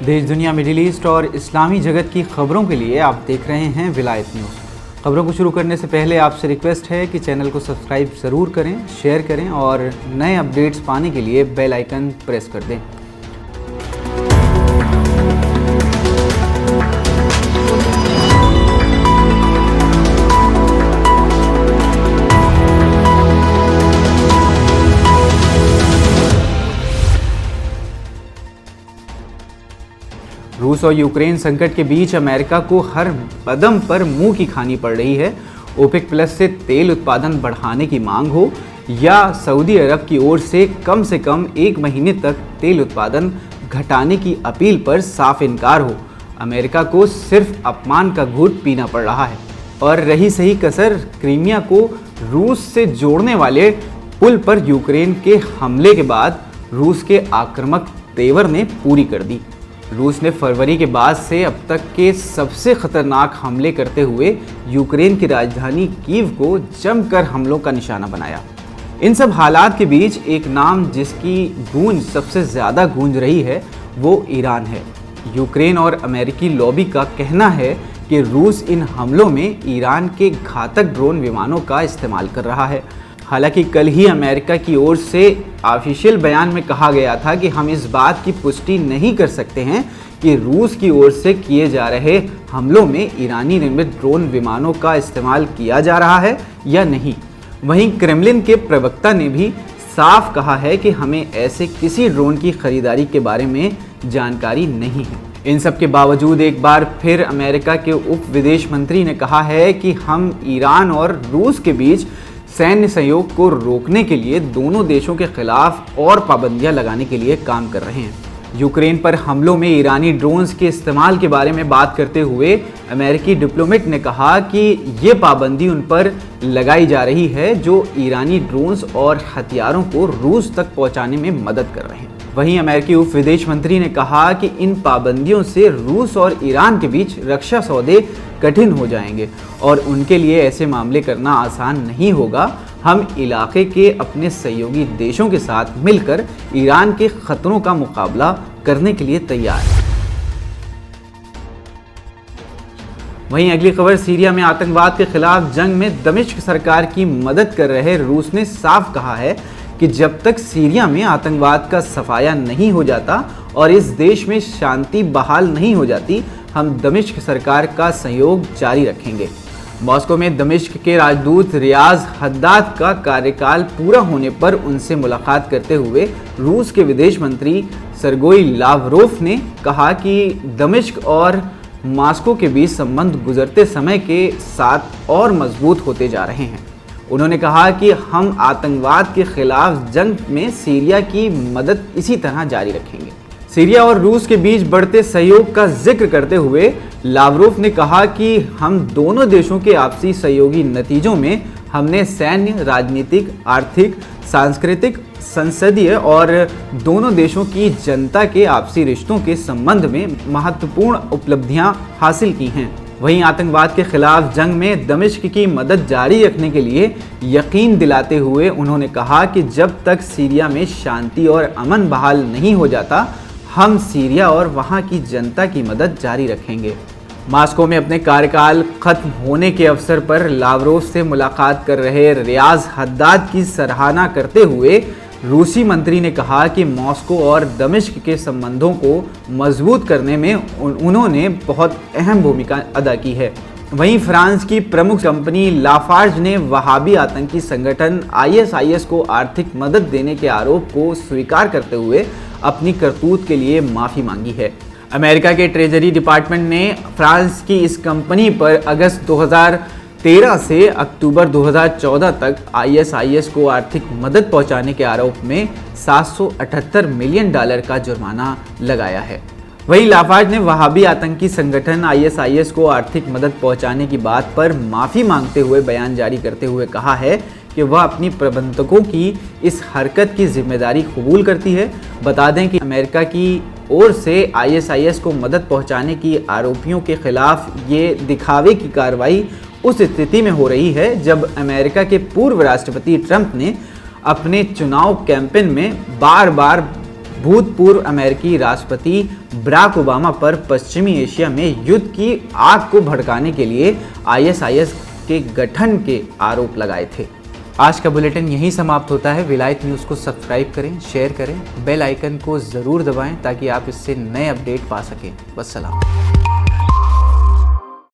देश दुनिया, middle east और इस्लामी जगत की खबरों के लिए आप देख रहे हैं विलायत न्यूज़। खबरों को शुरू करने से पहले आपसे रिक्वेस्ट है कि चैनल को सब्सक्राइब ज़रूर करें, शेयर करें और नए अपडेट्स पाने के लिए बेल आइकन प्रेस कर दें। रूस और यूक्रेन संकट के बीच अमेरिका को हर कदम पर मुंह की खानी पड़ रही है। ओपेक प्लस से तेल उत्पादन बढ़ाने की मांग हो या सऊदी अरब की ओर से कम 1 महीने तक तेल उत्पादन घटाने की अपील पर साफ इनकार हो, अमेरिका को सिर्फ अपमान का घूंट पीना पड़ रहा है। और रही सही कसर क्रीमिया को रूस से जोड़ने वाले पुल पर यूक्रेन के हमले के बाद रूस के आक्रामक तेवर ने पूरी कर दी। रूस ने फरवरी के बाद से अब तक के सबसे खतरनाक हमले करते हुए यूक्रेन की राजधानी कीव को जमकर हमलों का निशाना बनाया। इन सब हालात के बीच एक नाम जिसकी गूंज सबसे ज़्यादा गूंज रही है वो ईरान है। यूक्रेन और अमेरिकी लॉबी का कहना है कि रूस इन हमलों में ईरान के घातक ड्रोन विमानों का इस्तेमाल कर रहा है। हालांकि कल ही अमेरिका की ओर से ऑफिशियल बयान में कहा गया था कि हम इस बात की पुष्टि नहीं कर सकते हैं कि रूस की ओर से किए जा रहे हमलों में ईरानी निर्मित ड्रोन विमानों का इस्तेमाल किया जा रहा है या नहीं। वहीं क्रेमलिन के प्रवक्ता ने भी साफ कहा है कि हमें ऐसे किसी ड्रोन की खरीदारी के बारे में जानकारी नहीं है। इन सब के बावजूद एक बार फिर अमेरिका के उप विदेश मंत्री ने कहा है कि हम ईरान और रूस के बीच सैन्य सहयोग को रोकने के लिए दोनों देशों के खिलाफ और पाबंदियां लगाने के लिए काम कर रहे हैं। यूक्रेन पर हमलों में ईरानी ड्रोन्स के इस्तेमाल के बारे में बात करते हुए अमेरिकी डिप्लोमेट ने कहा कि ये पाबंदी उन पर लगाई जा रही है जो ईरानी ड्रोन्स और हथियारों को रूस तक पहुंचाने में मदद कर रहे हैं। वहीं अमेरिकी उप विदेश मंत्री ने कहा कि इन पाबंदियों से रूस और ईरान के बीच रक्षा सौदे कठिन हो जाएंगे और उनके लिए ऐसे मामले करना आसान नहीं होगा। हम इलाके के अपने सहयोगी देशों के साथ मिलकर ईरान के खतरों का मुकाबला करने के लिए तैयार हैं। वहीं अगली खबर, सीरिया में आतंकवाद के खिलाफ जंग में दमिश्क सरकार की मदद कर रहे रूस ने साफ कहा है कि जब तक सीरिया में आतंकवाद का सफाया नहीं हो जाता और इस देश में शांति बहाल नहीं हो जाती, हम दमिश्क सरकार का सहयोग जारी रखेंगे। मॉस्को में दमिश्क के राजदूत रियाज हद्दाद का कार्यकाल पूरा होने पर उनसे मुलाकात करते हुए रूस के विदेश मंत्री सर्गेई लावरोफ ने कहा कि दमिश्क और मॉस्को के बीच संबंध गुजरते समय के साथ और मजबूत होते जा रहे हैं। उन्होंने कहा कि हम आतंकवाद के खिलाफ जंग में सीरिया की मदद इसी तरह जारी रखेंगे। सीरिया और रूस के बीच बढ़ते सहयोग का जिक्र करते हुए लावरोफ ने कहा कि हम दोनों देशों के आपसी सहयोगी नतीजों में हमने सैन्य, राजनीतिक, आर्थिक, सांस्कृतिक, संसदीय और दोनों देशों की जनता के आपसी रिश्तों के संबंध में महत्वपूर्ण उपलब्धियां हासिल की हैं। वहीं आतंकवाद के खिलाफ जंग में दमिश्क की मदद जारी रखने के लिए यकीन दिलाते हुए उन्होंने कहा कि जब तक सीरिया में शांति और अमन बहाल नहीं हो जाता, हम सीरिया और वहां की जनता की मदद जारी रखेंगे। मॉस्को में अपने कार्यकाल खत्म होने के अवसर पर लावरोफ से मुलाकात कर रहे रियाज हद्दाद की सराहना करते हुए रूसी मंत्री ने कहा कि मॉस्को और दमिश्क के संबंधों को मजबूत करने में उन्होंने बहुत अहम भूमिका अदा की है। वहीं फ्रांस की प्रमुख कंपनी लाफार्ज ने वहाबी आतंकी संगठन ISIS को आर्थिक मदद देने के आरोप को स्वीकार करते हुए अपनी करतूत के लिए माफ़ी मांगी है। अमेरिका के ट्रेजरी डिपार्टमेंट ने फ्रांस की इस कंपनी पर अगस्त 2013 से अक्टूबर 2014 तक ISIS को आर्थिक मदद पहुंचाने के आरोप में $778 मिलियन का जुर्माना लगाया है। वहीं लाफार्ज ने वहाबी आतंकी संगठन ISIS को आर्थिक मदद पहुंचाने की बात पर माफ़ी मांगते हुए बयान जारी करते हुए कहा है कि वह अपनी प्रबंधकों की इस हरकत की जिम्मेदारी कबूल करती है। बता दें कि अमेरिका की ओर से ISIS को मदद पहुंचाने की आरोपियों के खिलाफ ये दिखावे की कार्रवाई उस स्थिति में हो रही है जब अमेरिका के पूर्व राष्ट्रपति ट्रंप ने अपने चुनाव कैंपेन में बार बार भूतपूर्व अमेरिकी राष्ट्रपति बराक ओबामा पर पश्चिमी एशिया में युद्ध की आग को भड़काने के लिए आईएसआईएस के गठन के आरोप लगाए थे। आज का बुलेटिन यहीं समाप्त होता है। विलायत न्यूज़ को सब्सक्राइब करें, शेयर करें, बेल आइकन को ज़रूर दबाएं ताकि आप इससे नए अपडेट पा सकें। वस्सलाम।